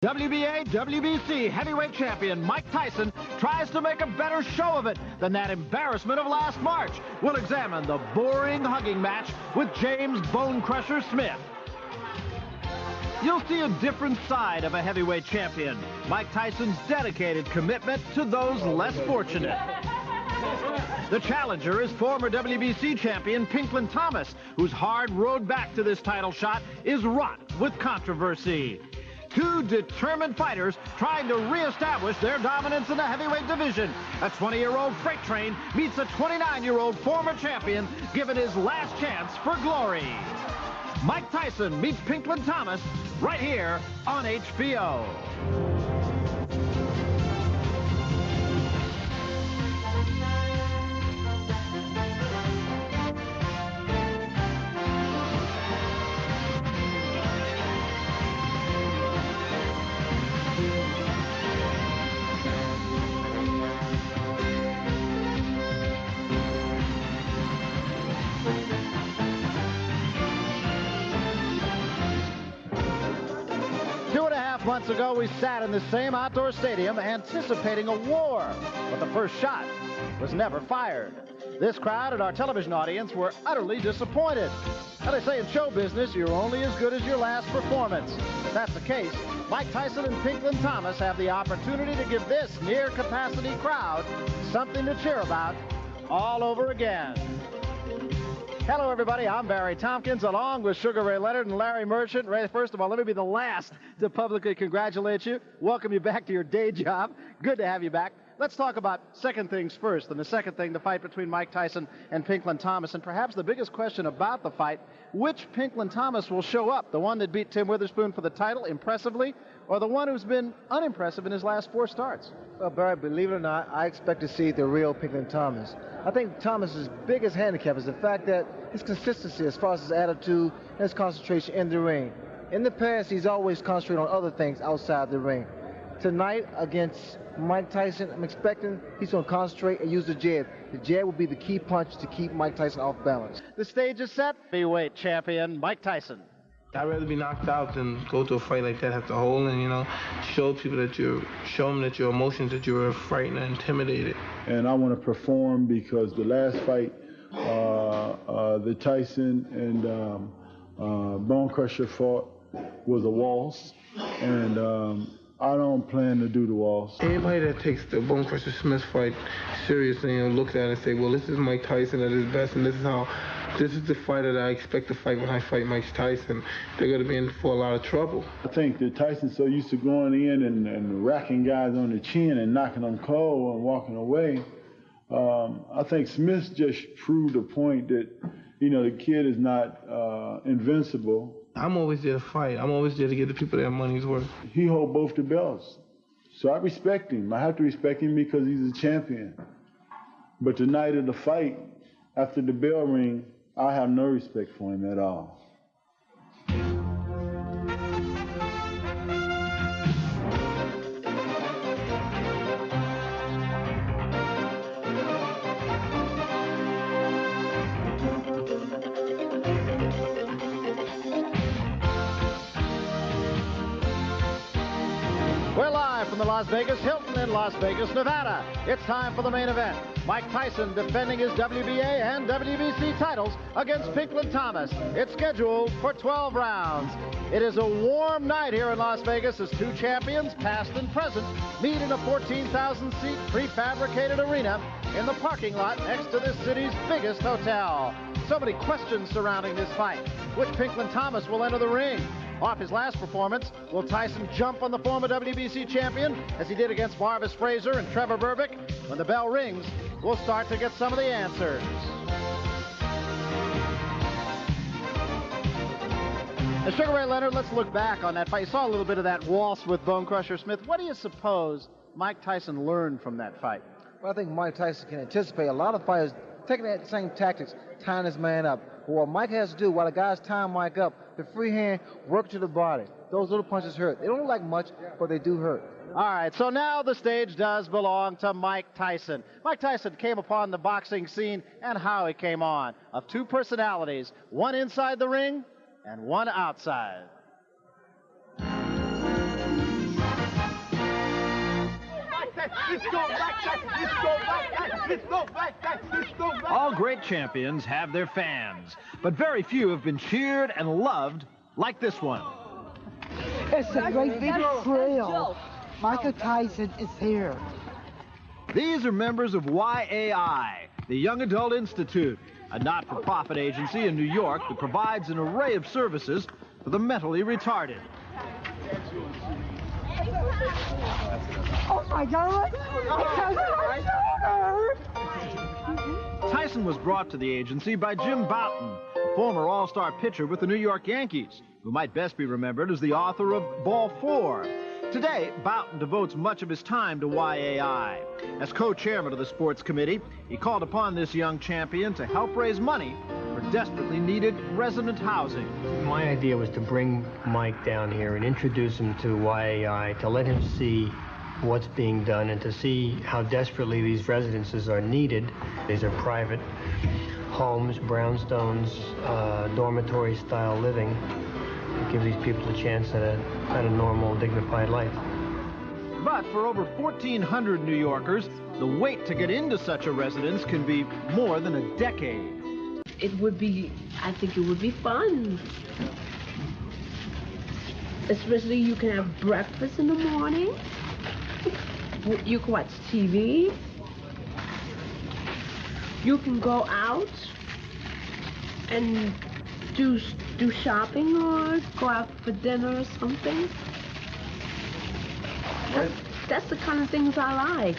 WBA, WBC heavyweight champion Mike Tyson tries to make a better show of it than that embarrassment of last March. We'll examine the boring hugging match with James Bonecrusher Smith. You'll see a different side of a heavyweight champion, Mike Tyson's dedicated commitment to those less fortunate. The challenger is former WBC champion Pinklon Thomas, whose hard road back to this title shot is wrought with controversy. Two determined fighters trying to reestablish their dominance in the heavyweight division. A 20-year-old freight train meets a 29-year-old former champion given his last chance for glory. Mike Tyson meets Pinklon Thomas right here on HBO. Months ago, we sat in the same outdoor stadium anticipating a war, but the first shot was never fired. This crowd and our television audience were utterly disappointed. Now, they say in show business, you're only as good as your last performance. If that's the case, Mike Tyson and Pinklon Thomas have the opportunity to give this near-capacity crowd something to cheer about all over again. Hello, everybody. I'm Barry Tompkins, along with Sugar Ray Leonard and Larry Merchant. Ray, first of all, let me be the last to publicly congratulate you, welcome you back to your day job. Good to have you back. Let's talk about second things first, and the second thing, the fight between Mike Tyson and Pinklon Thomas, and perhaps the biggest question about the fight, which Pinklon Thomas will show up, the one that beat Tim Witherspoon for the title impressively, or the one who's been unimpressive in his last 4 starts? Well, Barry, believe it or not, I expect to see the real Pinklon Thomas. I think Thomas's biggest handicap is the fact that his consistency as far as his attitude and his concentration in the ring. In the past, he's always concentrated on other things outside the ring. Tonight, against Mike Tyson, I'm expecting he's going to concentrate and use the jab. The jab will be the key punch to keep Mike Tyson off balance. The stage is set. Heavyweight champion Mike Tyson. I'd rather be knocked out than go to a fight like that, have to hold and, show people that show them that your emotions, that you're frightened and intimidated. And I want to perform because the last fight, the Tyson and Bonecrusher fought was a waltz, and I don't plan to do the waltz. Anybody that takes the Bonecrusher Smith fight seriously and looks at it and say, well, this is Mike Tyson at his best, and this is the fighter that I expect to fight when I fight Mike Tyson, they're going to be in for a lot of trouble. I think that Tyson's so used to going in and racking guys on the chin and knocking them cold and walking away. I think Smith just proved the point that, the kid is not invincible. I'm always there to fight. I'm always there to give the people their money's worth. He holds both the belts. So I respect him. I have to respect him because he's a champion. But the night of the fight, after the bell ring, I have no respect for him at all. We're live from the Las Vegas Hilton in Las Vegas, Nevada. It's time for the main event. Mike Tyson defending his WBA and WBC titles against Pinklon Thomas. It's scheduled for 12 rounds. It is a warm night here in Las Vegas as two champions, past and present, meet in a 14,000-seat prefabricated arena in the parking lot next to this city's biggest hotel. So many questions surrounding this fight. Which Pinklon Thomas will enter the ring? Off his last performance, will Tyson jump on the former WBC champion as he did against Marvis Frazier and Trevor Berbick? When the bell rings, we'll start to get some of the answers. Now, Sugar Ray Leonard, let's look back on that fight. You saw a little bit of that waltz with Bonecrusher Smith. What do you suppose Mike Tyson learned from that fight? Well, I think Mike Tyson can anticipate a lot of fighters taking that same tactics, tying his man up. But what Mike has to do, while the guys tying Mike up, the free hand, work to the body. Those little punches hurt. They don't look like much, but they do hurt. All right, so now the stage does belong to Mike Tyson. Mike Tyson came upon the boxing scene and how he came on, of two personalities, one inside the ring and one outside. All great champions have their fans, but very few have been cheered and loved like this one. It's a great big thrill. Michael Tyson is here. These are members of YAI, the Young Adult Institute, a not-for-profit agency in New York that provides an array of services for the mentally retarded. Oh my God! Tyson was brought to the agency by Jim Bouton, a former all-star pitcher with the New York Yankees, who might best be remembered as the author of Ball 4. Today, Bouton devotes much of his time to YAI. As co-chairman of the sports committee, he called upon this young champion to help raise money for desperately needed resident housing. My idea was to bring Mike down here and introduce him to YAI, to let him see what's being done and to see how desperately these residences are needed. These are private homes, brownstones, dormitory-style living. Give these people a chance at a normal, dignified life. But for over 1,400 New Yorkers, the wait to get into such a residence can be more than a decade. I think it would be fun. Especially you can have breakfast in the morning. You can watch TV. You can go out and do shopping or go out for dinner or something. That's the kind of things I like.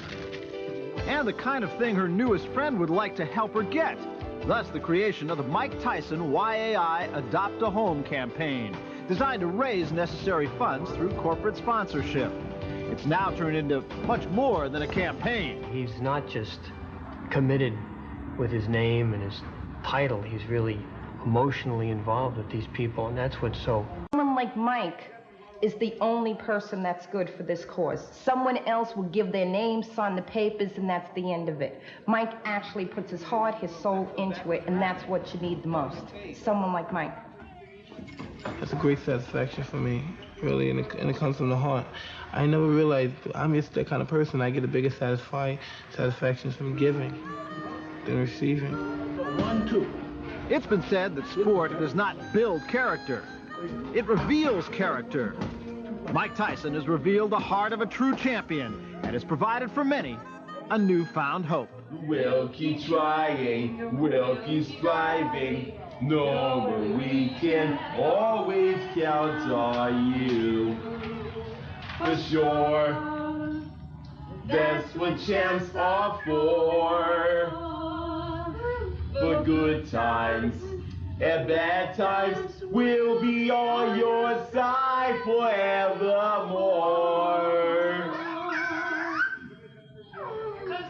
And the kind of thing her newest friend would like to help her get. Thus, the creation of the Mike Tyson YAI Adopt a Home campaign, designed to raise necessary funds through corporate sponsorship. It's now turned into much more than a campaign. He's not just committed with his name and his title. He's really emotionally involved with these people, and that's what's so... Someone like Mike is the only person that's good for this cause. Someone else will give their name, sign the papers, and that's the end of it. Mike actually puts his heart, his soul into it, and that's what you need the most. Someone like Mike. That's a great satisfaction for me, really, and it comes from the heart. I never realized I'm just that kind of person. I get the biggest satisfaction from giving than receiving. 1, 2. It's been said that sport does not build character. It reveals character. Mike Tyson has revealed the heart of a true champion and has provided for many a newfound hope. We'll keep trying, we'll keep striving, knowing we can always count on you. For sure, that's what champs are for. For good times and bad times, we'll be on your side forevermore.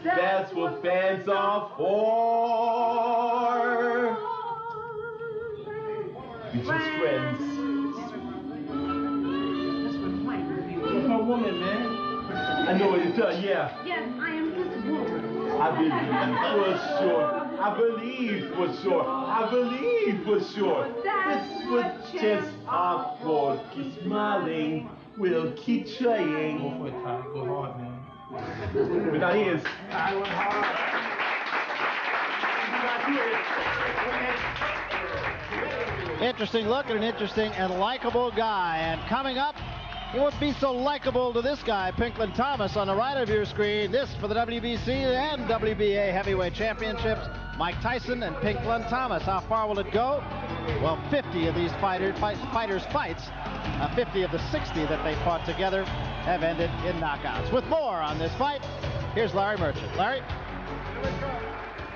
That's what fans are for. We're just friends. You're my woman, man. I know what you're telling, yeah. Yes, I am his woman. I believe for sure. I believe for sure. I believe for sure. That's what chance are for. Keep smiling. We'll keep trying. Go for it, Ty. Go hard, man. But now he is. I went hard. Interesting look at an interesting and likable guy. And coming up, he won't be so likable to this guy, Pinklon Thomas, on the right of your screen. This for the WBC and WBA heavyweight championships. Mike Tyson and Pinklon Thomas. How far will it go? Well, 50 of these fighters' fights, 50 of the 60 that they fought together have ended in knockouts. With more on this fight, here's Larry Merchant. Larry?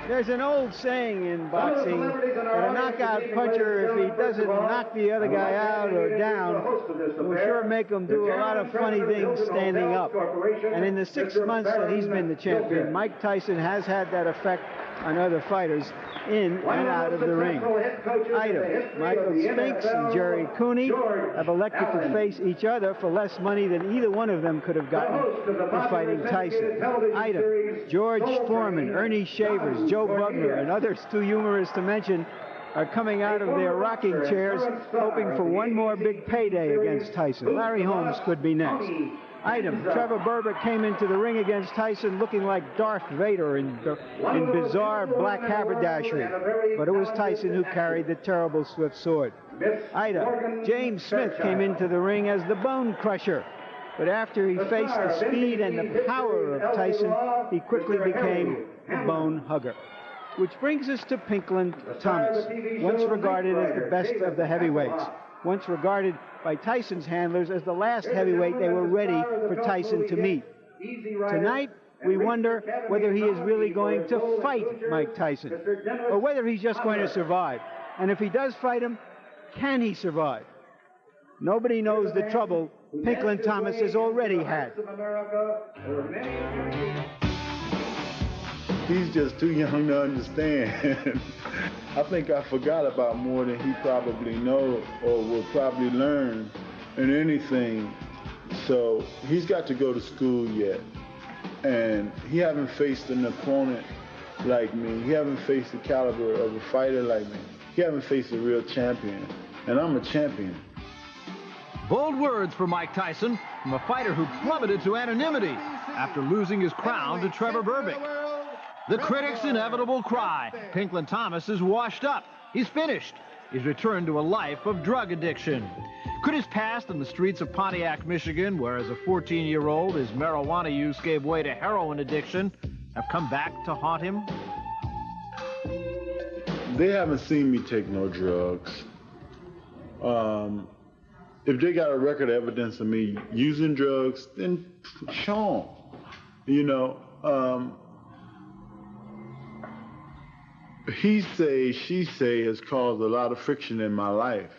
There's an old saying in boxing that a knockout puncher, if he doesn't knock the other guy out or down, will sure make him do a lot of funny things standing up. And in the 6 months that he's been the champion, Mike Tyson has had that effect on other fighters in and out of the ring. Item: Michael Spinks and Jerry Cooney have elected to face each other for less money than either one of them could have gotten for fighting Tyson. Item: George Foreman, Ernie Shavers, Joe Bugner, and others too humorous to mention are coming out of their rocking chairs hoping for one more big payday against Tyson. Larry Holmes could be next. Item, Trevor Berbick came into the ring against Tyson looking like Darth Vader in bizarre black haberdashery, but it was Tyson who carried the terrible swift sword. Item, James Smith came into the ring as the Bonecrusher, but after he faced the speed and the power of Tyson, he quickly became the Bone Hugger. Which brings us to Pinklon Thomas, once regarded as the best of the heavyweights, once regarded by Tyson's handlers as the last heavyweight they were ready for Tyson to meet. Tonight, we wonder whether he is really going to fight Mike Tyson, or whether he's just going to survive. And if he does fight him, can he survive? Nobody knows the trouble Pinklon Thomas has already had. He's just too young to understand. I think I forgot about more than he probably knows or will probably learn in anything. So he's got to go to school yet. And he haven't faced an opponent like me. He haven't faced the caliber of a fighter like me. He haven't faced a real champion. And I'm a champion. Bold words for Mike Tyson from a fighter who plummeted to anonymity after losing his crown to Trevor Berbick. The critics' inevitable cry, Pinklon Thomas is washed up. He's finished. He's returned to a life of drug addiction. Could his past in the streets of Pontiac, Michigan, where as a 14-year-old his marijuana use gave way to heroin addiction, have come back to haunt him? They haven't seen me take no drugs. If they got a record of evidence of me using drugs, then show them. You know, he say, she say has caused a lot of friction in my life.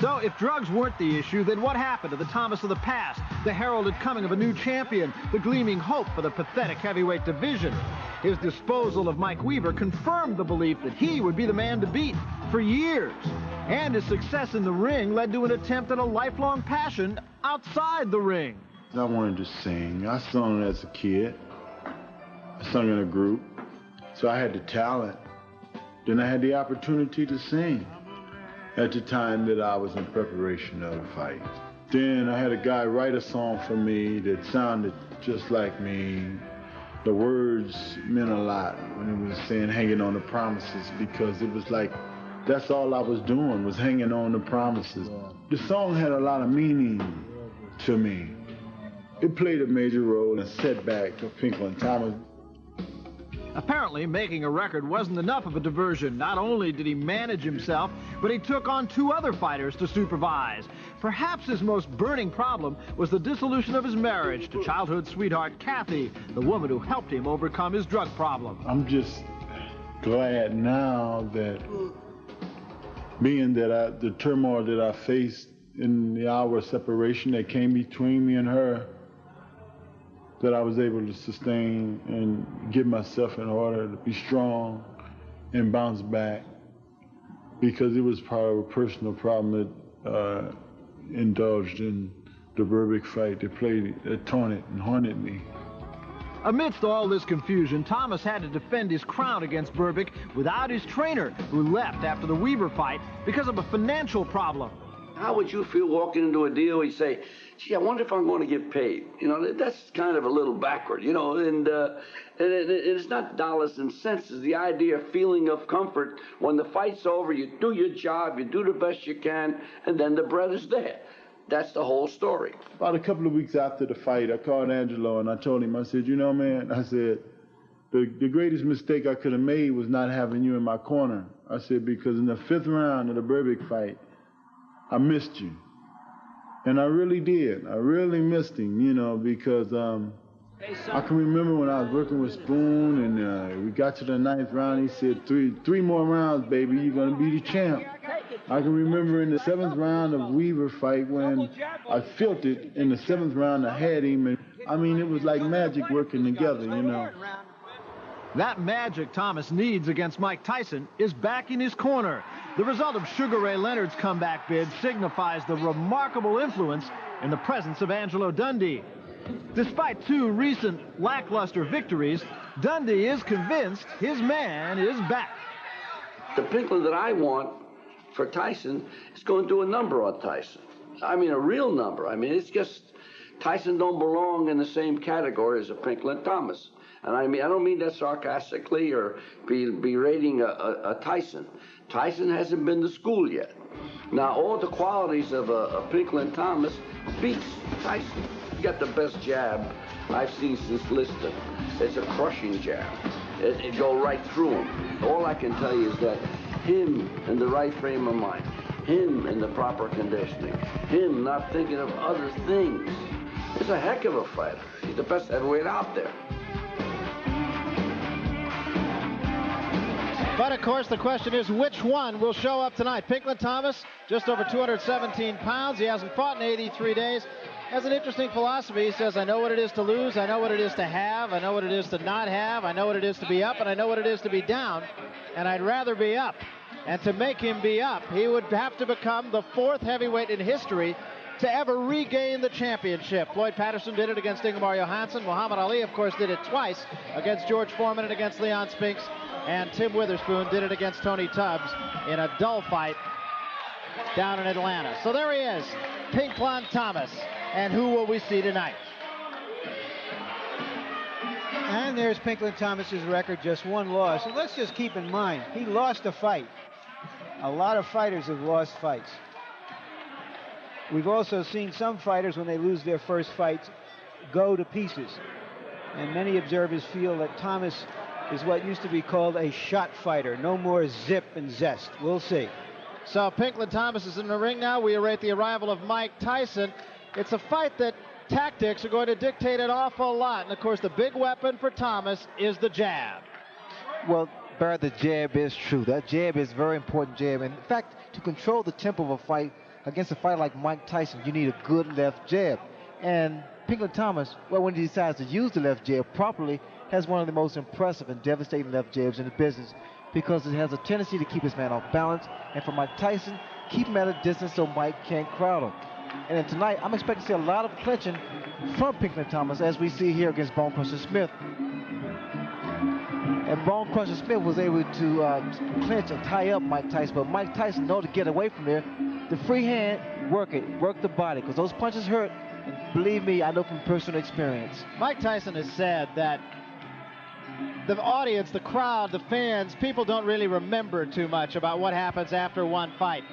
So if drugs weren't the issue, then what happened to the Thomas of the past, the heralded coming of a new champion, the gleaming hope for the pathetic heavyweight division? His disposal of Mike Weaver confirmed the belief that he would be the man to beat for years. And his success in the ring led to an attempt at a lifelong passion outside the ring. I wanted to sing. I sung as a kid. I sung in a group. So I had the talent. Then I had the opportunity to sing at the time that I was in preparation of the fight. Then I had a guy write a song for me that sounded just like me. The words meant a lot when it was saying hanging on the promises, because it was like that's all I was doing was hanging on the promises. The song had a lot of meaning to me. It played a major role in setback of Pinklon Thomas. Apparently, making a record wasn't enough of a diversion. Not only did he manage himself, but he took on two other fighters to supervise. Perhaps his most burning problem was the dissolution of his marriage to childhood sweetheart Kathy, the woman who helped him overcome his drug problem. I'm just glad now that, being that the turmoil that I faced in the hour of separation that came between me and her, that I was able to sustain and get myself in order to be strong and bounce back, because it was part of a personal problem that indulged in the Berbick fight that taunted and haunted me. Amidst all this confusion, Thomas had to defend his crown against Berbick without his trainer, who left after the Weaver fight because of a financial problem. How would you feel walking into a deal where you say, gee, I wonder if I'm going to get paid? You know, that's kind of a little backward, you know, and it's not dollars and cents. It's the idea of feeling of comfort. When the fight's over, you do your job, you do the best you can, and then the bread is there. That's the whole story. About a couple of weeks after the fight, I called Angelo and I told him, I said, you know, man, I said, the greatest mistake I could have made was not having you in my corner. I said, because in the 5th round of the Berbick fight, I missed you. And I really did. I really missed him, you know, because I can remember when I was working with Spoon and we got to the 9th round, he said, three more rounds, baby, you're going to be the champ. I can remember in the 7th round of Weaver fight when I felt it. In the 7th round, I had him. And, I mean, it was like magic working together, you know. That magic Thomas needs against Mike Tyson is back in his corner. The result of Sugar Ray Leonard's comeback bid signifies the remarkable influence in the presence of Angelo Dundee. Despite 2 recent lackluster victories, Dundee is convinced his man is back. The Pinklon that I want for Tyson is going to do a number on Tyson. I mean, a real number. I mean, it's just Tyson don't belong in the same category as a Pinklon Thomas. And I don't mean that sarcastically or berating a Tyson. Tyson hasn't been to school yet. Now, all the qualities of a Pinklon Thomas beats Tyson. He got the best jab I've seen since Liston. It's a crushing jab. It go right through him. All I can tell you is that him in the right frame of mind, him in the proper conditioning, him not thinking of other things, is a heck of a fighter. He's the best heavyweight out there. But, of course, the question is which one will show up tonight? Pinklon Thomas, just over 217 pounds. He hasn't fought in 83 days. Has an interesting philosophy. He says, I know what it is to lose. I know what it is to have. I know what it is to not have. I know what it is to be up, and I know what it is to be down. And I'd rather be up. And to make him be up, he would have to become the 4th heavyweight in history to ever regain the championship. Floyd Patterson did it against Ingemar Johansson. Muhammad Ali, of course, did it twice against George Foreman and against Leon Spinks. And Tim Witherspoon did it against Tony Tubbs in a dull fight down in Atlanta. So there he is, Pinklon Thomas. And who will we see tonight? And there's Pinklon Thomas's record, just 1 loss. And let's just keep in mind, he lost a fight. A lot of fighters have lost fights. We've also seen some fighters, when they lose their first fights, go to pieces. And many observers feel that Thomas is what used to be called a shot fighter. No more zip and zest. We'll see. So Pinklon Thomas is in the ring now. We await the arrival of Mike Tyson. It's a fight that tactics are going to dictate an awful lot. And, of course, the big weapon for Thomas is the jab. Well, Barry, the jab is true. That jab is a very important jab. And in fact, to control the tempo of a fight against a fighter like Mike Tyson, you need a good left jab. And Pinklon Thomas, well, when he decides to use the left jab properly, has one of the most impressive and devastating left jabs in the business, because it has a tendency to keep his man off balance, and for Mike Tyson, keep him at a distance so Mike can't crowd him. And then tonight, I'm expecting to see a lot of clinching from Pinklon Thomas, as we see here against Bonecrusher Smith. And Bonecrusher Smith was able to clinch and tie up Mike Tyson, but Mike Tyson knows to get away from there. The free hand, work the body, because those punches hurt. And believe me, I know from personal experience. Mike Tyson has said that the audience, the crowd, the fans, people don't really remember too much about what happens after one fight.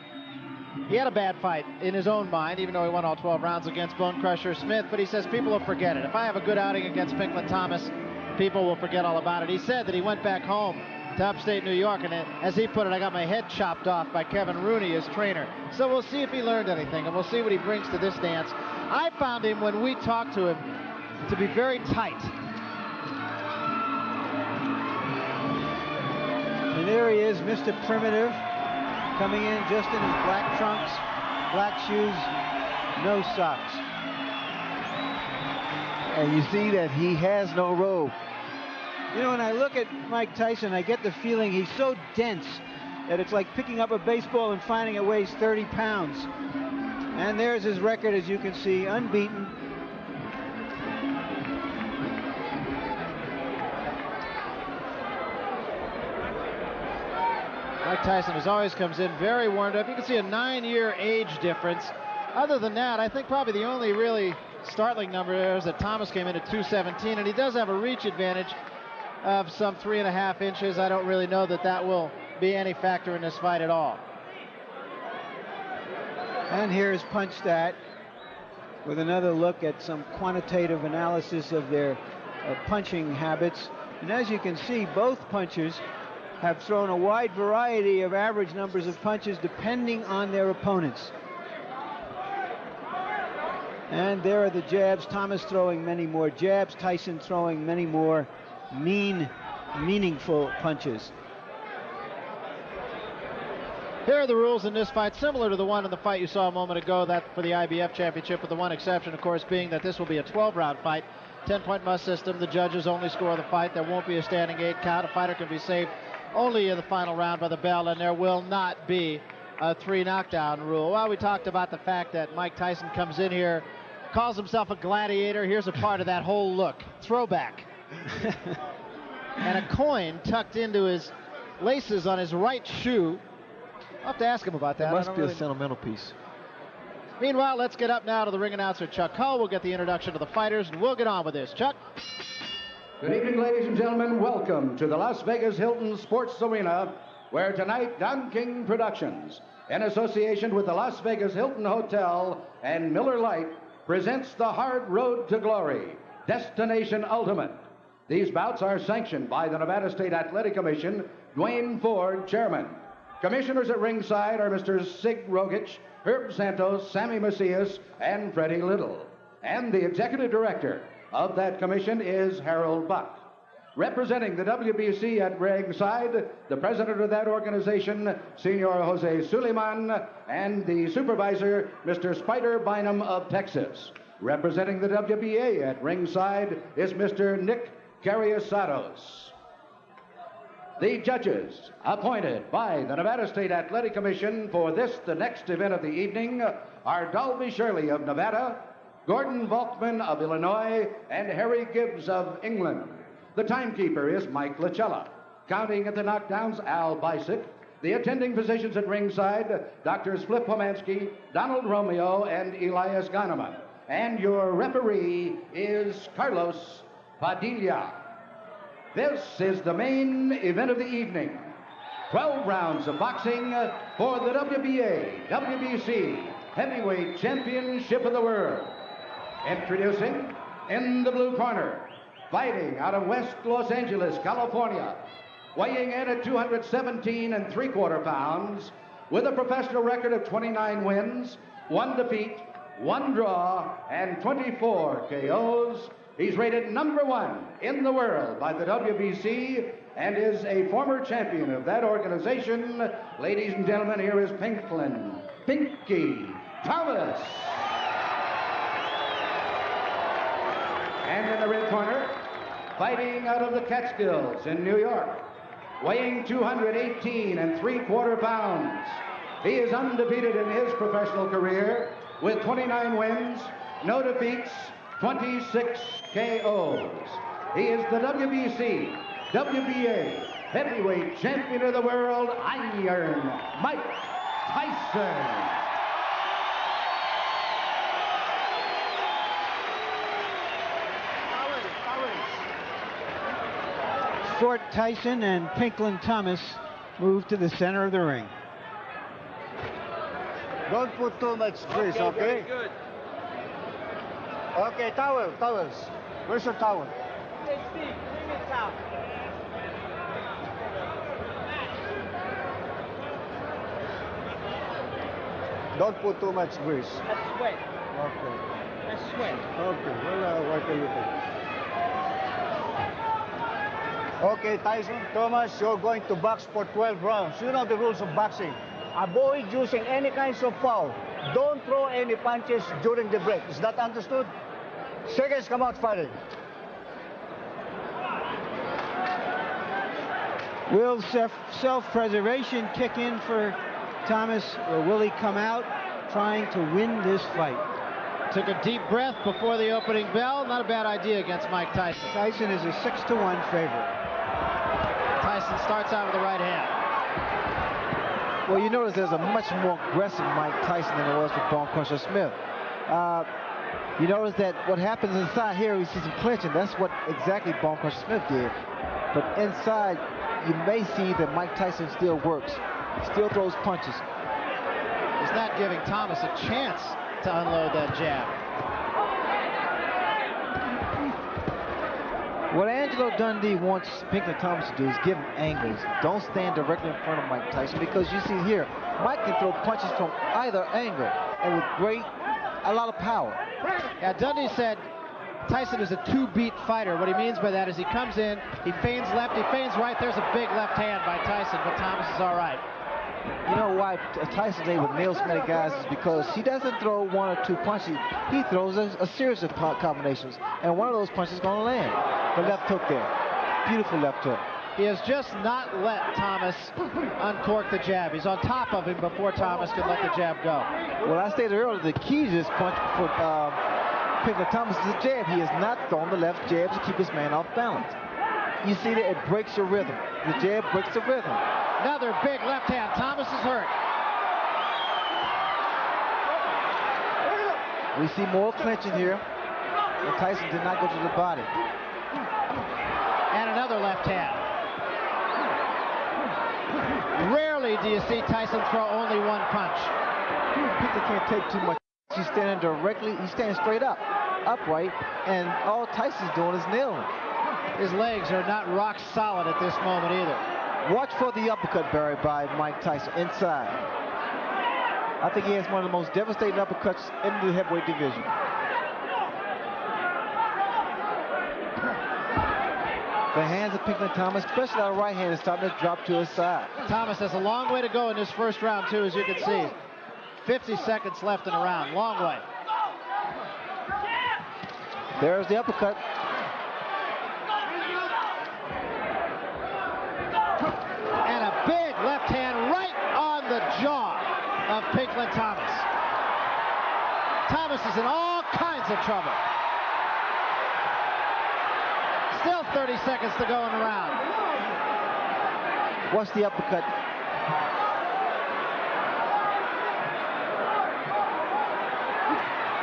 He had a bad fight in his own mind, even though he won all 12 rounds against Bonecrusher Smith, but he says people will forget it. If I have a good outing against Pinklon Thomas, people will forget all about it. He said that he went back home to upstate New York, and as he put it, I got my head chopped off by Kevin Rooney, his trainer. So we'll see if he learned anything, and we'll see what he brings to this dance. I found him, when we talked to him, to be very tight. And there he is, Mr. Primitive, coming in just in his black trunks, black shoes, no socks. And you see that he has no robe. You know, when I look at Mike Tyson, I get the feeling he's so dense that it's like picking up a baseball and finding it weighs 30 pounds. And there's his record, as you can see, unbeaten. Mike Tyson, as always, comes in very warmed up. You can see a 9-year age difference. Other than that, I think probably the only really startling number there is that Thomas came in at 217, and he does have a reach advantage of some 3.5 inches. I don't really know that that will be any factor in this fight at all. And here's PunchStat with another look at some quantitative analysis of their punching habits. And as you can see, both punchers have thrown a wide variety of average numbers of punches depending on their opponents. And there are the jabs. Thomas throwing many more jabs. Tyson throwing many more meaningful punches. Here are the rules in this fight, similar to the one in the fight you saw a moment ago, that for the IBF championship, with the one exception, of course, being that this will be a 12-round fight. 10-point must system. The judges only score the fight. There won't be a standing 8 count. A fighter can be saved only in the final round by the bell, and there will not be a 3 knockdown rule. Well, we talked about the fact that Mike Tyson comes in here, calls himself a gladiator. Here's a part of that whole look. Throwback. And a coin tucked into his laces on his right shoe. I'll have to ask him about that. It must be a sentimental piece. Meanwhile, let's get up now to the ring announcer, Chuck Hull. We'll get the introduction to the fighters, and we'll get on with this. Chuck? Good evening, ladies and gentlemen. Welcome to the Las Vegas Hilton Sports Arena, where tonight Don King Productions, in association with the Las Vegas Hilton Hotel and Miller Lite, presents the Hard Road to Glory, Destination Ultimate. These bouts are sanctioned by the Nevada State Athletic Commission, Dwayne Ford, chairman. Commissioners at ringside are Mr. Sig Rogich, Herb Santos, Sammy Macias, and Freddie Little. And the executive director of that commission is Harold Buck. Representing the WBC at ringside, the president of that organization, Senor Jose Suleiman, and the supervisor, Mr. Spider Bynum of Texas. Representing the WBA at ringside is Mr. Nick Carriasados. The judges appointed by the Nevada State Athletic Commission for this, the next event of the evening, are Dalby Shirley of Nevada, Gordon Volkman of Illinois, and Harry Gibbs of England. The timekeeper is Mike Lachella. Counting at the knockdowns, Al Bisick. The attending physicians at ringside, Drs. Flip Homansky, Donald Romeo, and Elias Gahneman. And your referee is Carlos Padilla. This is the main event of the evening. 12 rounds of boxing for the WBA, WBC Heavyweight Championship of the World. Introducing, in the blue corner, fighting out of West Los Angeles, California, weighing in at 217 3/4 pounds, with a professional record of 29 wins, 1 defeat, 1 draw, and 24 KOs. He's rated #1 in the world by the WBC and is a former champion of that organization. Ladies and gentlemen, here is Pinklon Thomas. And in the red corner, fighting out of the Catskills in New York, weighing 218 3/4 pounds. He is undefeated in his professional career with 29 wins, no defeats, 26 KOs. He is the WBC, WBA Heavyweight Champion of the World, Iron Mike Tyson. Fort Tyson and Pinklon Thomas move to the center of the ring. Don't put too much grease, okay? Good. Okay, towels. Where's your towel? Hey, Steve, bring me a towel. Don't put too much grease. That's sweat. Okay. That's sweat. Okay, well, what do you think? Okay, Tyson, Thomas, you're going to box for 12 rounds. You know the rules of boxing. Avoid using any kinds of foul. Don't throw any punches during the break. Is that understood? Seconds, come out fighting. Will self-preservation kick in for Thomas, or will he come out trying to win this fight? Took a deep breath before the opening bell. Not a bad idea against Mike Tyson. Tyson is a 6-1 favorite. Tyson starts out with the right hand. Well, you notice there's a much more aggressive Mike Tyson than there was with Bonecrusher Smith. You notice that what happens inside here, we see some clinching. That's what exactly Bonecrusher Smith did. But inside, you may see that Mike Tyson still works. He still throws punches. He's not giving Thomas a chance to unload that jab. What Angelo Dundee wants Pinklon Thomas to do is give him angles. Don't stand directly in front of Mike Tyson, because you see here, Mike can throw punches from either angle and with a lot of power. Yeah, Dundee said Tyson is a two-beat fighter. What he means by that is he comes in, he feigns left, he feigns right. There's a big left hand by Tyson, but Thomas is all right. You know why Tyson's able to nail so many guys is because he doesn't throw 1 or 2 punches. He throws a series of combinations, and one of those punches is going to land. The left hook there. Beautiful left hook. He has just not let Thomas uncork the jab. He's on top of him before Thomas can let the jab go. Well, I stated earlier, the key to this punch for Pinklon Thomas is the jab. He has not thrown the left jab to keep his man off balance. You see that it breaks your rhythm. The jab breaks the rhythm. Another big left hand. Thomas is hurt. We see more clinching here. And Tyson did not go to the body. And another left hand. Rarely do you see Tyson throw only one punch. Pinklon can't take too much. He's standing directly, he's standing straight up, upright, and all Tyson's doing is kneeling. His legs are not rock solid at this moment either. Watch for the uppercut, Barry, by Mike Tyson inside. I think he has one of the most devastating uppercuts in the heavyweight division. The hands of Pinklon Thomas, especially our right hand, is starting to drop to his side. Thomas has a long way to go in this first round, too, as you can see. 50 seconds left in the round. Long way. There's the uppercut. And a big left hand right on the jaw of Pinklon Thomas. Thomas is in all kinds of trouble. Still 30 seconds to go in the round. Watch the uppercut.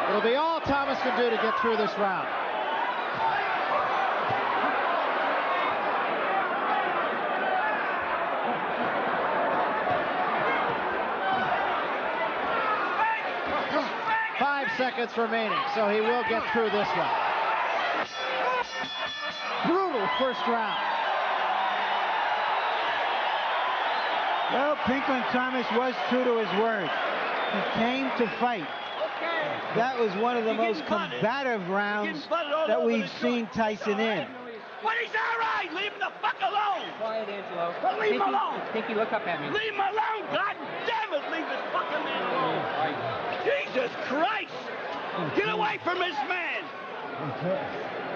It'll be all Thomas can do to get through this round. Seconds remaining, so he will get through this one. Brutal first round. Well, Pinklon Thomas was true to his word. He came to fight. That was one of the most combative rounds that we've seen Tyson in. But he's all right. Leave him the fuck alone. Quiet, Angelo. Leave him alone. Pinky, look up at me. Leave him alone. God damn it. Leave this fucking man alone. Jesus Christ. Get away from this man.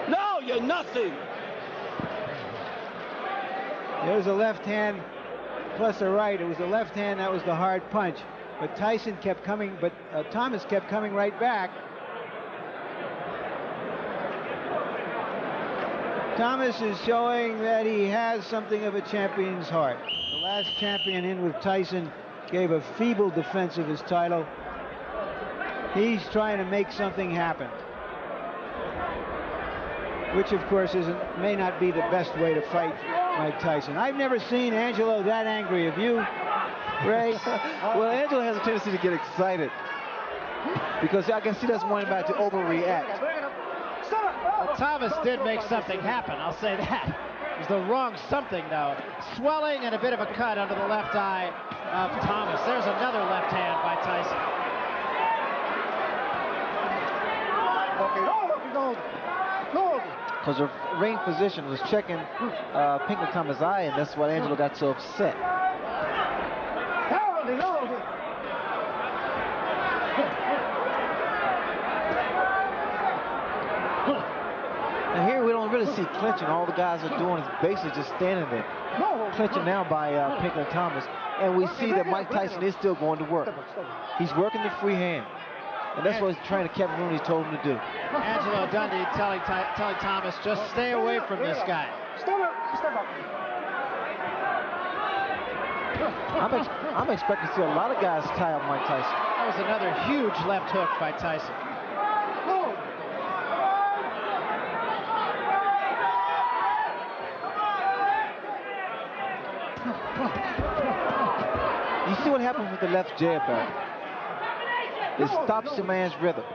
No, you're nothing. There's a left hand plus a right. It was the left hand that was the hard punch. But Tyson kept coming, but Thomas kept coming right back. Thomas is showing that he has something of a champion's heart. The last champion in with Tyson gave a feeble defense of his title. He's trying to make something happen, which of course may not be the best way to fight Mike Tyson. I've never seen Angelo that angry. Have you, Ray? Well, Angelo has a tendency to get excited because I can see that's one about to overreact. Well, Thomas did make something happen, I'll say that. It was the wrong something, though. Swelling and a bit of a cut under the left eye of Thomas. There's another left hand by Tyson. Because the ring physician was checking Pinklon Thomas' eye, and that's why Angelo got so upset. And here we don't really see clinching. All the guys are doing is basically just standing there. Clinching now by Pinklon Thomas. And we see that Mike Tyson is still going to work. He's working the free hand. And that's what trainer Kevin Rooney told him to do. Angelo Dundee telling Thomas, just stay away from this guy. I'm expecting to see a lot of guys tie up Mike Tyson. That was another huge left hook by Tyson. You see what happens with the left jab, though? It stops the man's rhythm.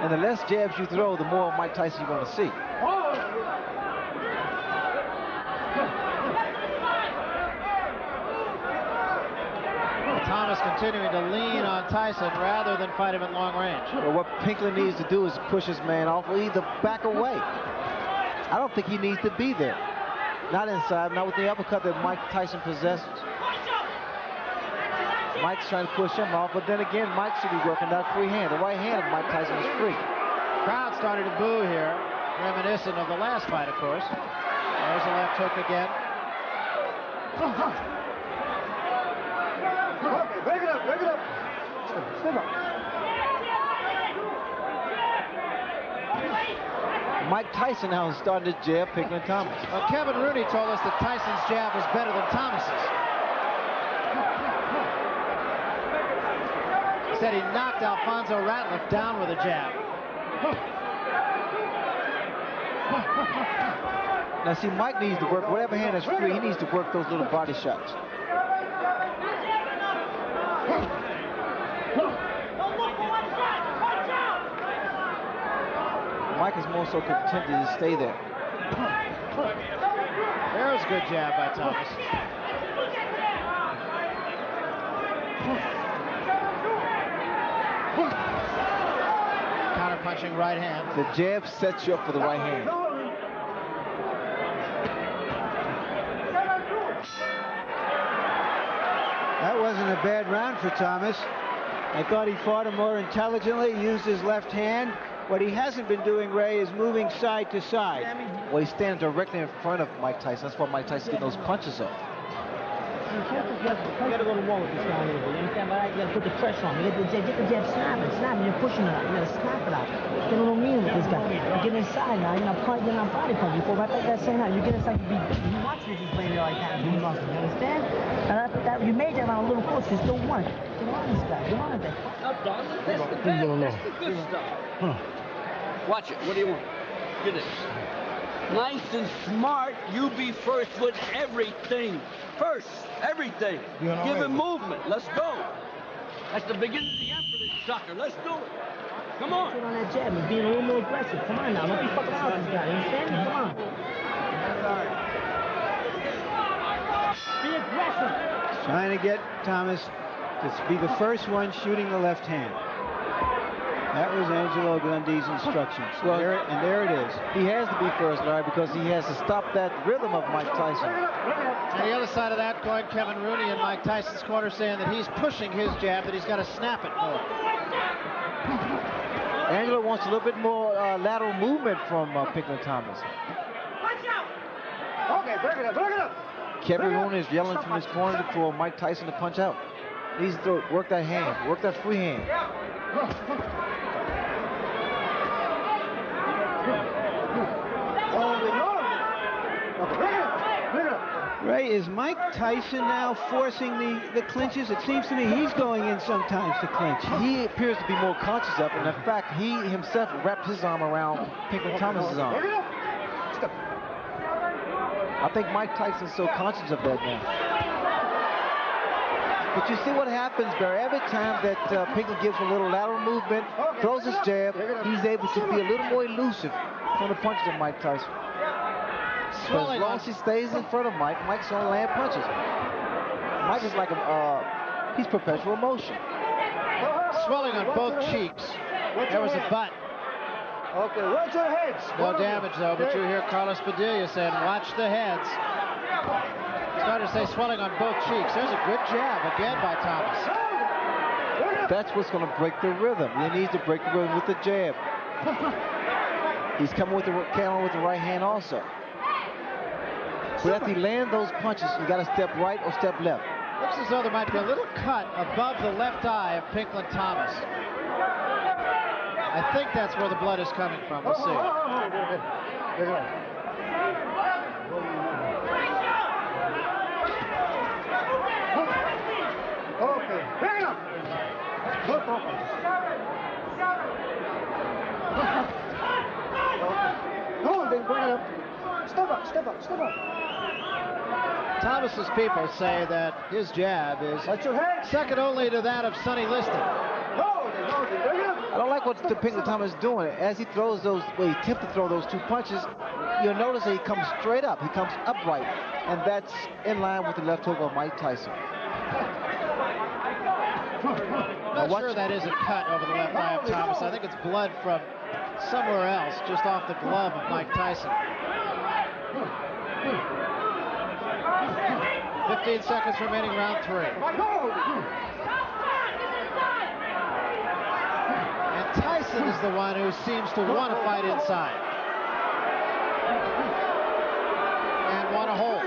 And the less jabs you throw, the more Mike Tyson you're going to see. Thomas continuing to lean on Tyson rather than fight him at long range. Well, what Pinklon needs to do is push his man off or either back away. I don't think he needs to be there. Not inside, not with the uppercut that Mike Tyson possesses. Mike's trying to push him off, but then again, Mike should be working that free hand. The right hand of Mike Tyson is free. Crowd started to boo here, reminiscent of the last fight, of course. There's a left hook again. Break it up, break it up. Step up. Mike Tyson now is starting to jab Pinklon Thomas. Well, Kevin Rooney told us that Tyson's jab was better than Thomas's. said he knocked Alfonso Ratliff down with a jab. Now, see, Mike needs to work, whatever hand is free, he needs to work those little body shots. Mike is more so contented to stay there. There's a good jab by Thomas. Counter punching right hand. The jab sets you up for the right hand. That wasn't a bad round for Thomas. I thought he fought him more intelligently, used his left hand. What he hasn't been doing, Ray, is moving side to side. Well, he's standing directly in front of Mike Tyson. That's why Mike Tyson getting those punches off. You gotta go to war with this guy a little bit. You understand? But you gotta put the pressure on him. Get the jab snapping. You're pushing it out. You gotta snap it out. You know what I mean with this guy? You get inside now. You're not body punch. You go right back that same out. You get inside. You watch this playing like that. You understand? And you made that round a little close. You still won. Get on this guy. Get on there. That's the good stuff. Watch it. What do you want? Get it. Nice and smart. You be first with everything. First, everything. Give him movement. Let's go. That's the beginning of the end for this sucker. Let's do it. Come on. Put on that jab and being a little more aggressive. Come on now. Don't be fucking out with this guy. You understand? Come on. Be aggressive. Trying to get Thomas to be the first one shooting the left hand. That was Angelo Gundy's instructions. Well, there it is. He has to be first, Larry, because he has to stop that rhythm of Mike Tyson. On the other side of that coin, Kevin Rooney in Mike Tyson's corner saying that he's pushing his jab, that he's got to snap it more. Angelo wants a little bit more lateral movement from Pinklon Thomas. Okay, break it up. Kevin Rooney is yelling from his corner for Mike Tyson to punch out. He needs to work that hand, work that free hand. Ray, is Mike Tyson now forcing the clinches? It seems to me he's going in sometimes to clinch. He appears to be more conscious of it, and in fact, he himself wrapped his arm around Pinklon Thomas's arm. I think Mike Tyson's so conscious of that now. But you see what happens, Barry. Every time that Pinklon gives a little lateral movement, throws his jab, he's able to be a little more elusive from the punches of Mike Tyson. So as long as he stays in front of Mike, Mike's gonna land punches. Mike is like he's perpetual motion. Swelling on both cheeks. There was a butt. Okay, watch your heads. No damage though, but you hear Carlos Padilla saying, watch the heads. Started to say swelling on both cheeks. There's a good jab again by Thomas. That's what's going to break the rhythm. He needs to break the rhythm with the jab. He's coming with the right hand also. But after he lands those punches, you got to step right or step left. Looks as though there might be a little cut above the left eye of Pinklon Thomas. I think that's where the blood is coming from. We'll see. Okay, bring it up. No, then bring it up. Step up. Thomas's people say that his jab is second only to that of Sonny Liston. I don't like what Pinklon Thomas is doing. As he throws those, he attempts to throw those two punches, you'll notice that he comes straight up. He comes upright, and that's in line with the left hook of Mike Tyson. I'm not sure that is a cut over the left eye of Thomas. I think it's blood from somewhere else, just off the glove of Mike Tyson. 15 seconds remaining, round 3. And Tyson is the one who seems to want to fight inside. And want to hold.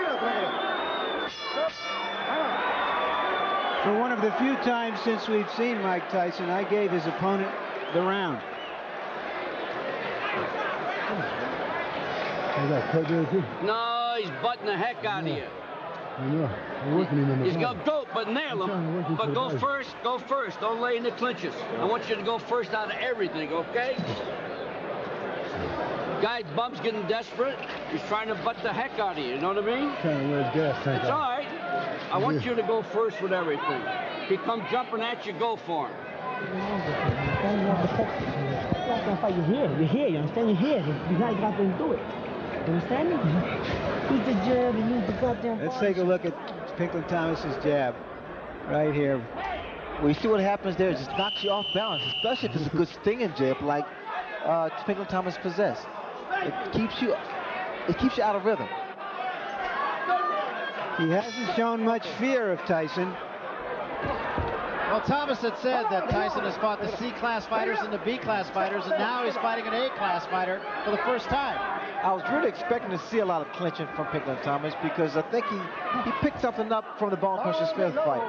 For one of the few times since we've seen Mike Tyson, I gave his opponent the round. No, he's butting the heck out of you. I know. I'm working him in the He's body. going to go, but nail him. But go first. Go first. Don't lay in the clinches. I want you to go first out of everything, okay? Guy's bum's getting desperate. He's trying to butt the heck out of you. You know what I mean? Trying to wear his gas tank It's out. all right. I want you to go first with everything. If he comes jumping at you, go for him. You're here, you understand? You're here. You got to do it. You understand me? Use the jab and use the goddamn. Let's take a look at Pinklon Thomas's jab right here. Well, you see what happens there? It just knocks you off balance, especially if it's a good stinging jab like Pinklon Thomas possessed. It keeps you out of rhythm. He hasn't shown much fear of Tyson. Well, Thomas had said that Tyson has fought the C-class fighters and the B-class fighters, and now he's fighting an A-class fighter for the first time. I was really expecting to see a lot of clinching from Pinklon Thomas because I think he picked something up from the Bonecrusher Smith fight.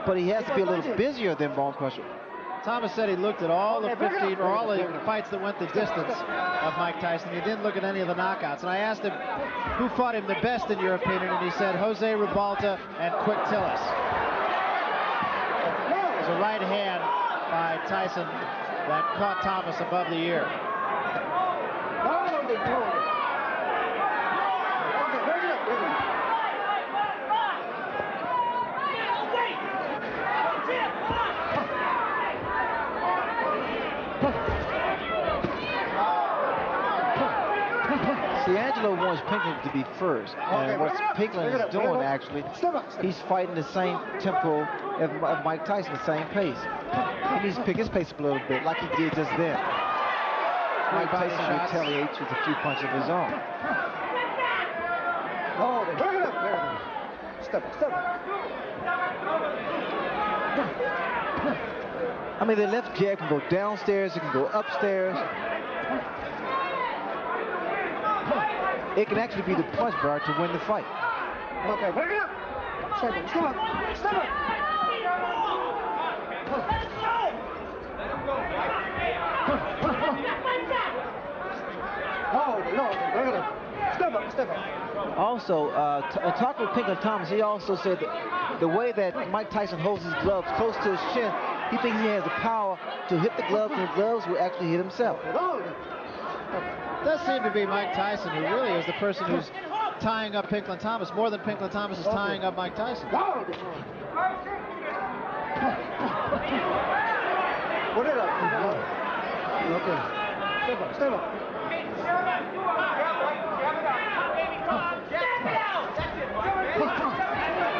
But he has to be a little busier than Bonecrusher. Thomas said he looked at all the 15 or all the fights that went the distance of Mike Tyson. He didn't look at any of the knockouts. And I asked him who fought him the best in your opinion, and he said Jose Ribalta and Quick Tillis. It was a right hand by Tyson that caught Thomas above the ear. See, Angelo wants Pinklon to be first, and what Pinklon is doing actually, he's fighting the same tempo as Mike Tyson, the same pace. He needs to pick his pace up a little bit, like he did just then. Mike Tyson retaliates with a few punches of his own. I mean, the left jab can go downstairs, it can go upstairs. It can actually be the punch bar to win the fight. Okay, break it up. Step up. Step up. Oh, Lord, break it up. Step up. Also, talking with Pinklon Thomas, he also said that the way that Mike Tyson holds his gloves close to his chin, he thinks he has the power to hit the gloves, and the gloves will actually hit himself. It does seem to be Mike Tyson who really is the person who's tying up Pinklon Thomas more than Pinklon Thomas is tying up Mike Tyson. Put it up. Okay. Step up.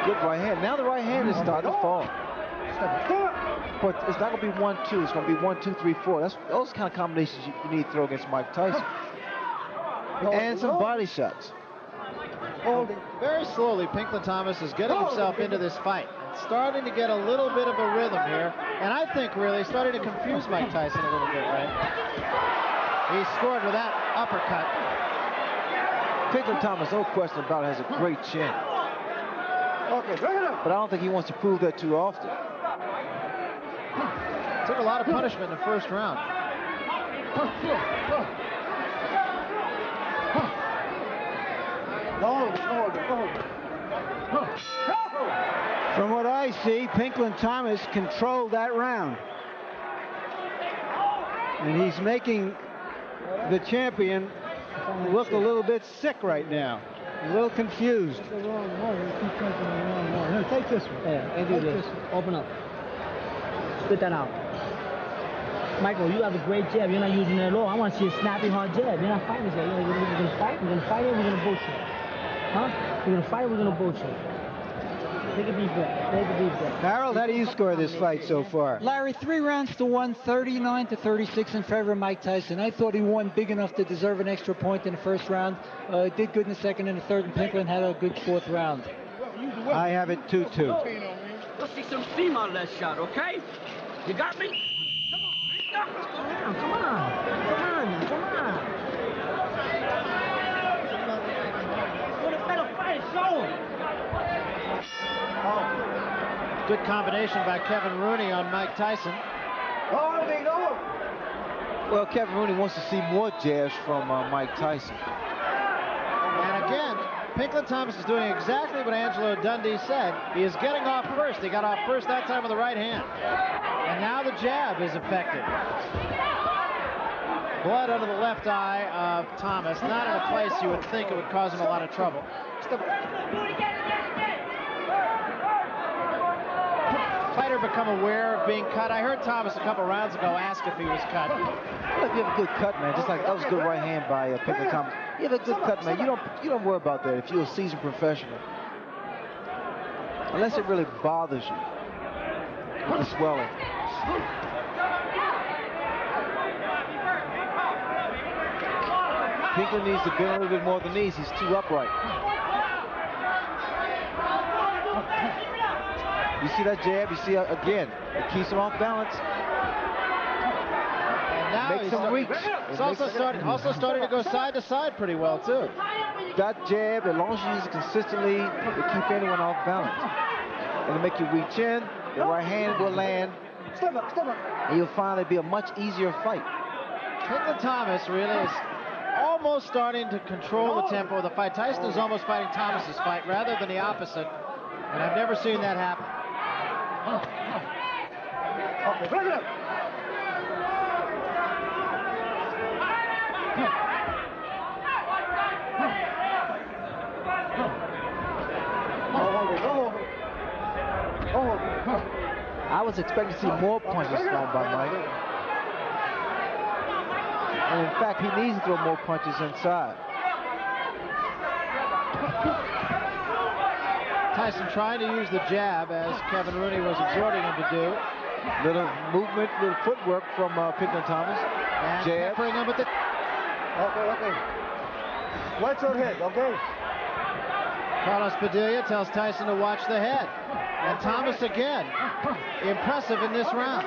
Good right hand. Now the right hand is starting to fall. But it's not going to be 1-2. It's going to be 1-2-3-4. That's those kind of combinations you need to throw against Mike Tyson. And some body shots. Very slowly, Pinklon Thomas is getting himself into this fight. Starting to get a little bit of a rhythm here. And I think really starting to confuse Mike Tyson a little bit, right? He scored with that uppercut. Pinklon Thomas, no question about it, has a great chin. Okay, bring it up. But I don't think he wants to prove that too often. Took a lot of punishment in the first round. From what I see, Pinklon Thomas controlled that round. And he's making the champion look a little bit sick right now. A little confused. No, take this one. Yeah, do this. Open up. Spit that out. Michael, you have a great jab. You're not using it at all. I want to see a snappy, hard jab. You're not fighting this guy. We're going to fight. We're going to fight it. We're going to bullshit. Huh? We're going to fight. We're going to bullshit. Take a deep breath. Take a deep breath. Harold, how do you score this fight so far? Larry, 3 rounds to 1, 39-36 in favor of Mike Tyson. I thought he won big enough to deserve an extra point in the first round. Did good in the second and the third, and Pinklon had a good fourth round. I have it 2-2. Let's see some steam out of that shot, okay? You got me? Come on. What a better fight, show him. Good combination by Kevin Rooney on Mike Tyson. Well, Kevin Rooney wants to see more jabs from Mike Tyson. And again, Pinklon Thomas is doing exactly what Angelo Dundee said. He is getting off first. He got off first that time with the right hand. And now the jab is effective. Blood under the left eye of Thomas. Not in a place you would think it would cause him a lot of trouble. Fighter become aware of being cut. I heard Thomas a couple rounds ago ask if he was cut. Look, you have a good cut, man. Just like that was a good right hand by Pinklon Thomas. You have a good cut, man. You don't worry about that if you're a seasoned professional. Unless it really bothers you. With the swelling. Pinklon needs to bend a little bit more than these. He's too upright. You see that jab? You see, again, it keeps him off balance. And now makes him reach. It's also starting to go side to side pretty well, too. That jab, as long as you use it consistently, will keep anyone off balance. It'll make you reach in, the right hand will land, and you'll find it'll be a much easier fight. Pinklon Thomas really is almost starting to control the tempo of the fight. Tyson is almost fighting Thomas's fight rather than the opposite, and I've never seen that happen. Okay, bring it up. I was expecting to see more punches thrown by Mike. And in fact, he needs to throw more punches inside. Tyson trying to use the jab, as Kevin Rooney was exhorting him to do. Little movement, little footwork from Pinklon Thomas. And jab. peppering him with the... Okay. Watch your head, okay? Carlos Padilla tells Tyson to watch the head. And Thomas again, impressive in this round.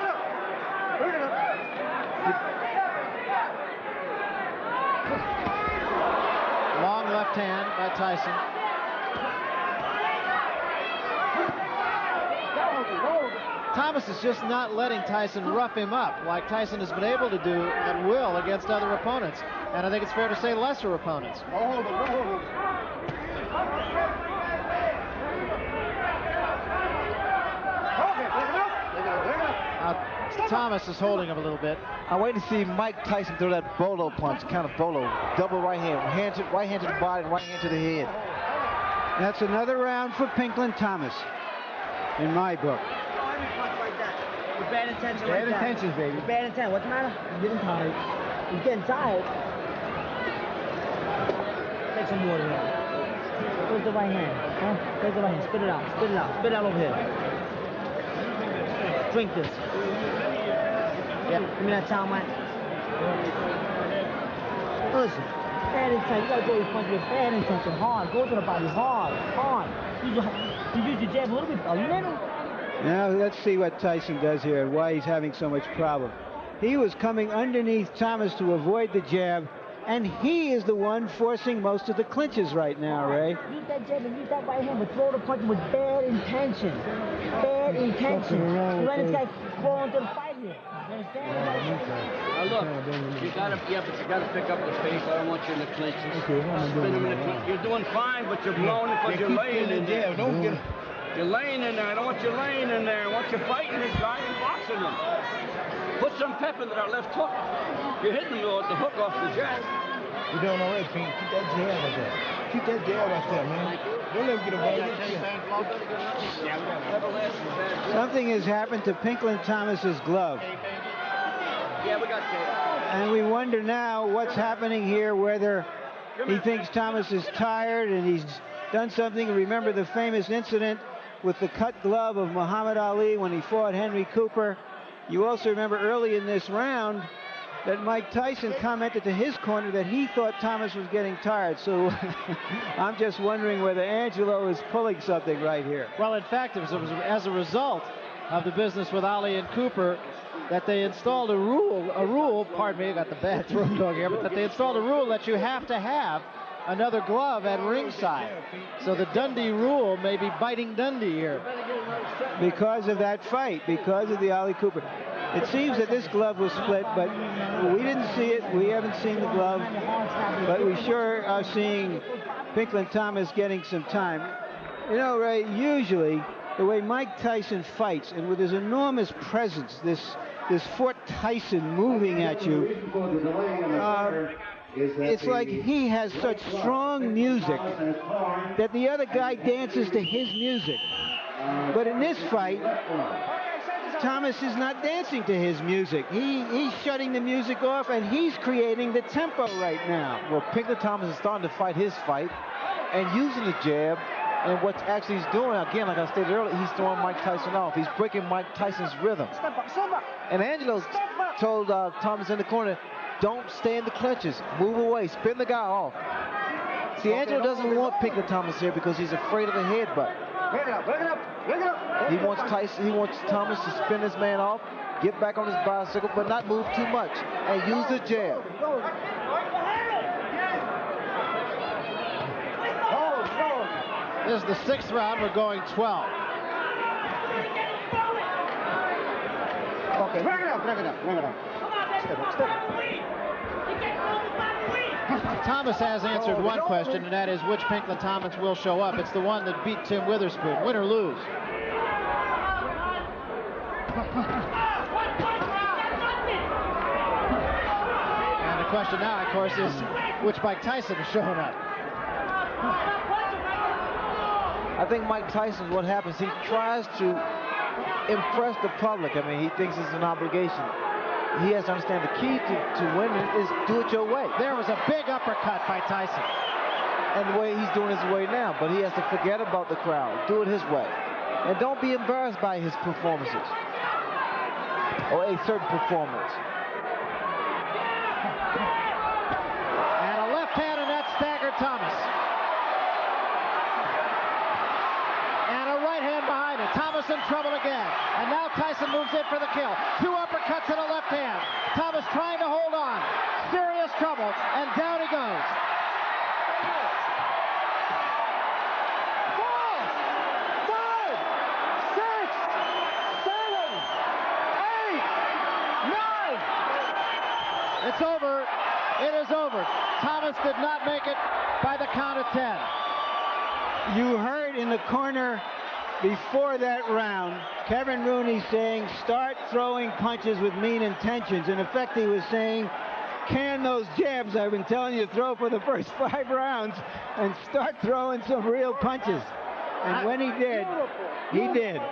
Long left hand by Tyson. Thomas is just not letting Tyson rough him up like Tyson has been able to do at will against other opponents. And I think it's fair to say lesser opponents. Thomas is holding him a little bit. I wait to see Mike Tyson throw that bolo punch, kind of bolo, double right hand right hand to the body, and right hand to the head. That's another round for Pinklon Thomas, in my book. With bad intentions like Bad that. intentions, baby. With bad intent. What's the matter? I'm getting tired. He's getting tired. Take some water here. Where's the right hand? Huh? Where's the right hand? Spit it out. Spit it out. Spit it out over here. Drink this. Yeah. Give me that towel, Mike. Listen. Bad intent. You gotta go your punch with bad intention. Hard. Go to the body. Hard. You use your jab a little. Now let's see what Tyson does here and why he's having so much problem. He was coming underneath Thomas to avoid the jab, and he is the one forcing most of the clinches right now, Ray. Use that jab and use that right hand, but throw the punch with bad intention. Bad intention. You let this guy fall into the fight here. You understand? Now look, you gotta pick up the pace. I don't want you in the clinches. Spin them in the clinches. You're doing fine, but you're blowing it because you're laying in there. You're laying in there. I don't want you laying in there. I want you fighting this guy and boxing him. Put some pep into that left hook. You're hitting him with the hook off the jab. You're doing all right, Pete. Keep that jab right there. Keep that jab right there, man. Don't let him get away. Something has happened to Pinklon Thomas's glove. Yeah, we got tape. And we wonder now what's happening here, whether he thinks Thomas is tired and he's done something. Remember the famous incident with the cut glove of Muhammad Ali when he fought Henry Cooper. You also remember early in this round that Mike Tyson commented to his corner that he thought Thomas was getting tired. So I'm just wondering whether Angelo is pulling something right here. Well, in fact, it was as a result of the business with Ali and Cooper that they installed a rule, pardon me, I got the bad throat dog here, but that they installed a rule that you have to have another glove at ringside. So the Dundee rule may be biting Dundee here. Because of that fight, because of the Ali Cooper. It seems that this glove was split, but we didn't see it. We haven't seen the glove, but we sure are seeing Pinklon Thomas getting some time. You know, Ray, usually the way Mike Tyson fights, and with his enormous presence, this Fort Tyson moving at you, it's like he has such strong music that the other guy dances to his music. But in this fight, Thomas is not dancing to his music. He's shutting the music off, and he's creating the tempo right now. Well, Pinklon Thomas is starting to fight his fight and using the jab. And what actually he's doing, again, like I stated earlier, he's throwing Mike Tyson off. He's breaking Mike Tyson's rhythm. And Angelo told Thomas in the corner, don't stay in the clinches. Move away. Spin the guy off. See, Angelo doesn't want Pinklon Thomas here because he's afraid of a headbutt. He wants Thomas to spin this man off, get back on his bicycle, but not move too much, and use the jab. This is the 6th round. We're going 12. Okay, bring it up. Step up. Thomas has answered one question, and that is which Pinklon Thomas will show up. It's the one that beat Tim Witherspoon, win or lose. And the question now, of course, is which Mike Tyson is showing up. I think Mike Tyson, what happens, he tries to impress the public. I mean, he thinks it's an obligation. He has to understand the key to winning is do it your way. There was a big uppercut by Tyson. And the way he's doing his way now, but he has to forget about the crowd. Do it his way. And don't be embarrassed by his performances. Or a certain performance. And a left hand, and that staggered Thomas. Thomas in trouble again. And now Tyson moves in for the kill. 2 uppercuts and a left hand. Thomas trying to hold on. Serious trouble. And down he goes. 4, 5, 6, 7, 8, 9. It's over. It is over. Thomas did not make it by the count of 10. You heard in the corner before that round, Kevin Rooney saying, start throwing punches with mean intentions. In effect, he was saying, can those jabs I've been telling you to throw for the first 5 rounds and start throwing some real punches. And when he did, he did.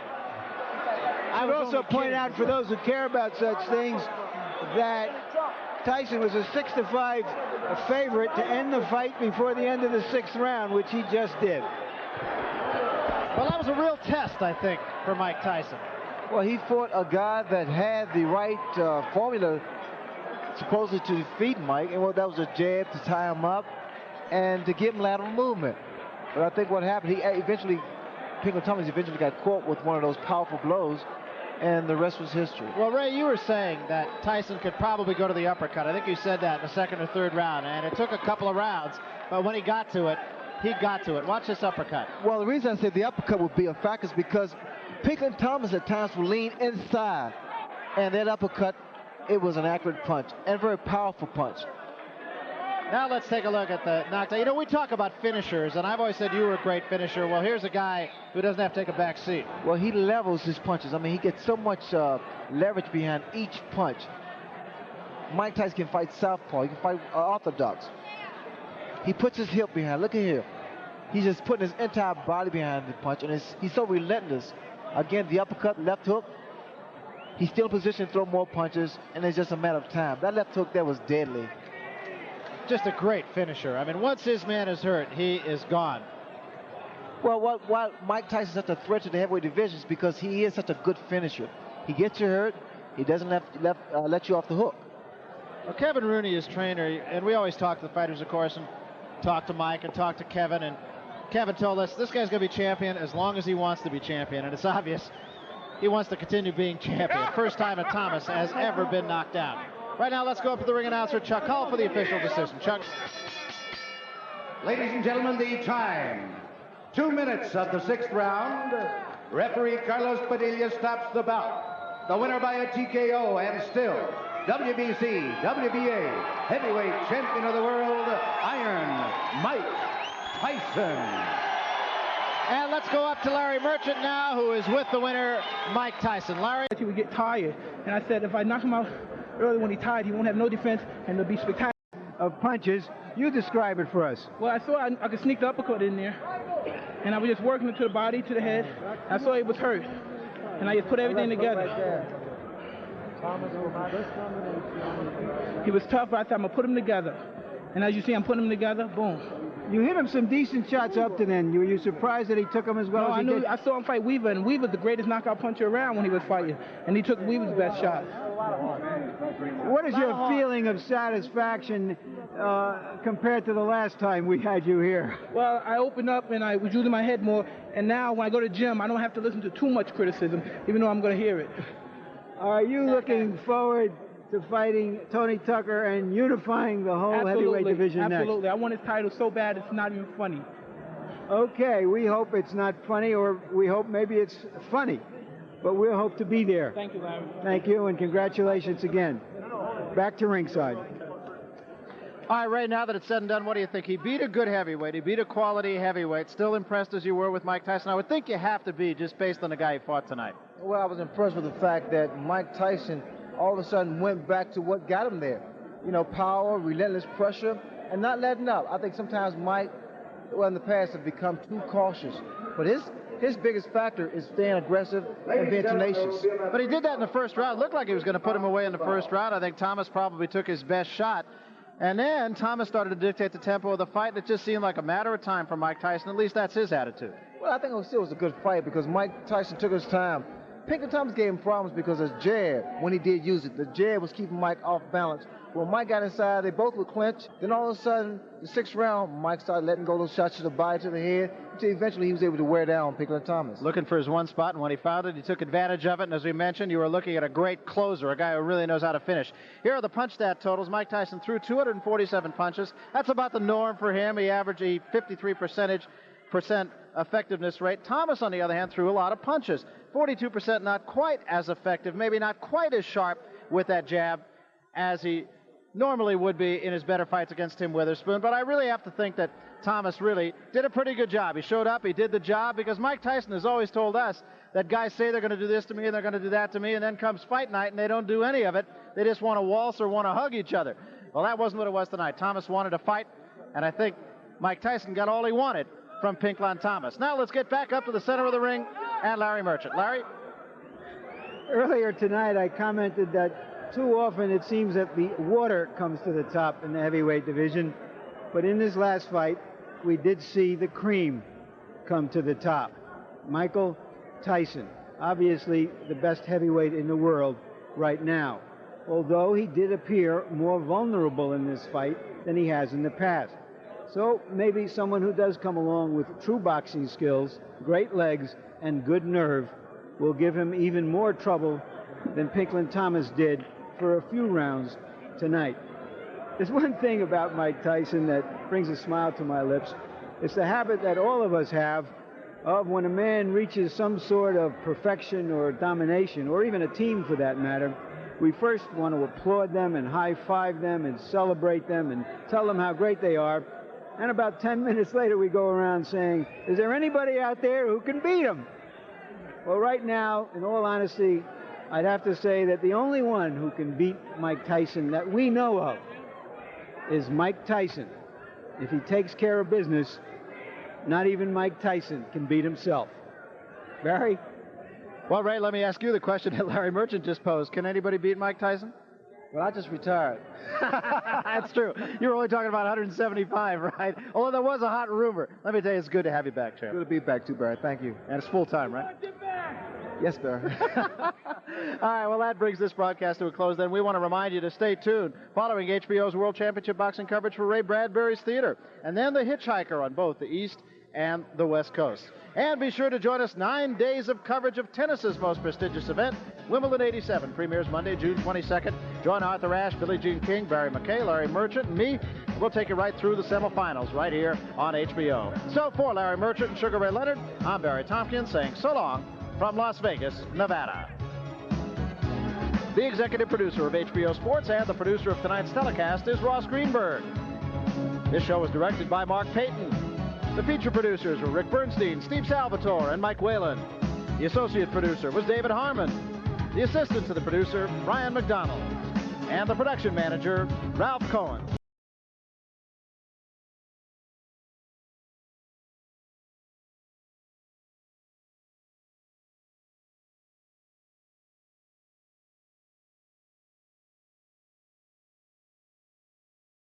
I would also point out for those who care about such things that Tyson was a 6-5 favorite to end the fight before the end of the 6th round, which he just did. Well, that was a real test, I think, for Mike Tyson. Well, he fought a guy that had the right formula, supposedly to defeat Mike, and that was a jab to tie him up and to give him lateral movement. But I think what happened, Pinklon Thomas eventually got caught with one of those powerful blows, and the rest was history. Well, Ray, you were saying that Tyson could probably go to the uppercut. I think you said that in the 2nd or 3rd round, and it took a couple of rounds, but when he got to it, he got to it. Watch this uppercut. Well, the reason I said the uppercut would be a factor is because Pinklon Thomas at times will lean inside. And that uppercut, it was an accurate punch and a very powerful punch. Now let's take a look at the knockdown. You know, we talk about finishers, and I've always said you were a great finisher. Well, here's a guy who doesn't have to take a back seat. Well, he levels his punches. I mean, he gets so much leverage behind each punch. Mike Tyson can fight southpaw. He can fight orthodox. He puts his hip behind. Look at here. He's just putting his entire body behind the punch, and he's so relentless. Again, the uppercut, left hook. He's still in position to throw more punches, and it's just a matter of time. That left hook there was deadly. Just a great finisher. I mean, once his man is hurt, he is gone. Well, why Mike Tyson's such a threat to the heavyweight division is because he is such a good finisher. He gets you hurt. He doesn't let you off the hook. Well, Kevin Rooney is trainer, and we always talk to the fighters, of course, and talk to Mike and talk to Kevin. And Kevin told us this guy's going to be champion as long as he wants to be champion. And it's obvious he wants to continue being champion. First time that Thomas has ever been knocked down. Right now, let's go up to the ring announcer, Chuck Hull, for the official decision. Chuck. Ladies and gentlemen, the time. 2 minutes of the 6th round. Referee Carlos Padilla stops the bout. The winner by a TKO and still WBC, WBA, heavyweight champion of the world, Iron Mike Tyson. And let's go up to Larry Merchant now, who is with the winner, Mike Tyson. Larry? He would get tired, and I said if I knock him out early when he's tired, he won't have no defense, and it'll be spectacular. Of punches, you describe it for us. Well, I saw I could sneak the uppercut in there, and I was just working it to the body, to the head. I saw he was hurt, and I just put everything together. He was tough, but I thought I'm going to put him together. And as you see, I'm putting him together, boom. You hit him some decent shots up to then. Were you surprised that he took them as well as he did? I saw him fight Weaver, and Weaver's the greatest knockout puncher around when he was fighting. And he took Weaver's best shot. What is your feeling of satisfaction compared to the last time we had you here? Well, I opened up and I was using my head more, and now when I go to the gym, I don't have to listen to too much criticism, even though I'm going to hear it. Are you looking forward to fighting Tony Tucker and unifying the whole heavyweight division next? Absolutely. I want his title so bad it's not even funny. Okay, we hope it's not funny, or we hope maybe it's funny. But we'll hope to be there. Thank you, Larry. Thank you, and congratulations again. Back to ringside. All right, Ray, now that it's said and done, what do you think? He beat a good heavyweight. He beat a quality heavyweight. Still impressed as you were with Mike Tyson? I would think you have to be, just based on the guy he fought tonight. Well, I was impressed with the fact that Mike Tyson all of a sudden went back to what got him there. You know, power, relentless pressure, and not letting up. I think sometimes Mike, well, in the past, have become too cautious. But his biggest factor is staying aggressive and being tenacious. But he did that in the first round. It looked like he was going to put him away in the first round. I think Thomas probably took his best shot. And then Thomas started to dictate the tempo of the fight, and it just seemed like a matter of time for Mike Tyson. At least that's his attitude. Well, I think it still was a good fight because Mike Tyson took his time. Pinklon Thomas gave him problems because of his jab, when he did use it. The jab was keeping Mike off balance. When Mike got inside, they both would clinch. Then all of a sudden, the sixth round, Mike started letting go those shots to the body, to the head, until eventually he was able to wear down Pinklon Thomas. Looking for his one spot, and when he found it, he took advantage of it. And as we mentioned, you were looking at a great closer, a guy who really knows how to finish. Here are the punch stat totals. Mike Tyson threw 247 punches. That's about the norm for him. He averaged a 53% effectiveness rate. Thomas, on the other hand, threw a lot of punches. 42% not quite as effective, maybe not quite as sharp with that jab as he normally would be in his better fights against Tim Witherspoon. But I really have to think that Thomas really did a pretty good job. He showed up, he did the job, because Mike Tyson has always told us that guys say they're going to do this to me and they're going to do that to me, and then comes fight night and they don't do any of it. They just want to waltz or want to hug each other. Well, that wasn't what it was tonight. Thomas wanted to fight, and I think Mike Tyson got all he wanted from Pinklon Thomas. Now let's get back up to the center of the ring and Larry Merchant. Larry? Earlier tonight, I commented that too often it seems that the water comes to the top in the heavyweight division. But in this last fight, we did see the cream come to the top. Michael Tyson, obviously the best heavyweight in the world right now, although he did appear more vulnerable in this fight than he has in the past. So maybe someone who does come along with true boxing skills, great legs, and good nerve will give him even more trouble than Pinklon Thomas did for a few rounds tonight. There's one thing about Mike Tyson that brings a smile to my lips. It's the habit that all of us have of when a man reaches some sort of perfection or domination, or even a team for that matter, we first want to applaud them and high-five them and celebrate them and tell them how great they are. And about 10 minutes later, we go around saying, is there anybody out there who can beat him? Well, right now, in all honesty, I'd have to say that the only one who can beat Mike Tyson that we know of is Mike Tyson. If he takes care of business, not even Mike Tyson can beat himself. Barry? Well, Ray, let me ask you the question that Larry Merchant just posed. Can anybody beat Mike Tyson? Well, I just retired. That's true. You were only talking about 175, right? Although there was a hot rumor. Let me tell you, it's good to have you back, Chair. Good to be back, too, Barry. Thank you. And it's full time, right? Yes, Barry. All right, well, that brings this broadcast to a close. Then we want to remind you to stay tuned following HBO's World Championship Boxing coverage for Ray Bradbury's Theater, and then The Hitchhiker on both the East and the West Coast. And be sure to join us 9 days of coverage of tennis's most prestigious event, Wimbledon 87, premieres Monday, June 22nd. Join Arthur Ashe, Billie Jean King, Barry McKay, Larry Merchant, and me. We'll take you right through the semifinals right here on HBO. So for Larry Merchant and Sugar Ray Leonard, I'm Barry Tompkins saying so long from Las Vegas, Nevada. The executive producer of HBO Sports and the producer of tonight's telecast is Ross Greenberg. This show was directed by Mark Payton. The feature producers were Rick Bernstein, Steve Salvatore, and Mike Whalen. The associate producer was David Harmon. The assistant to the producer, Brian McDonald. And the production manager, Ralph Cohen.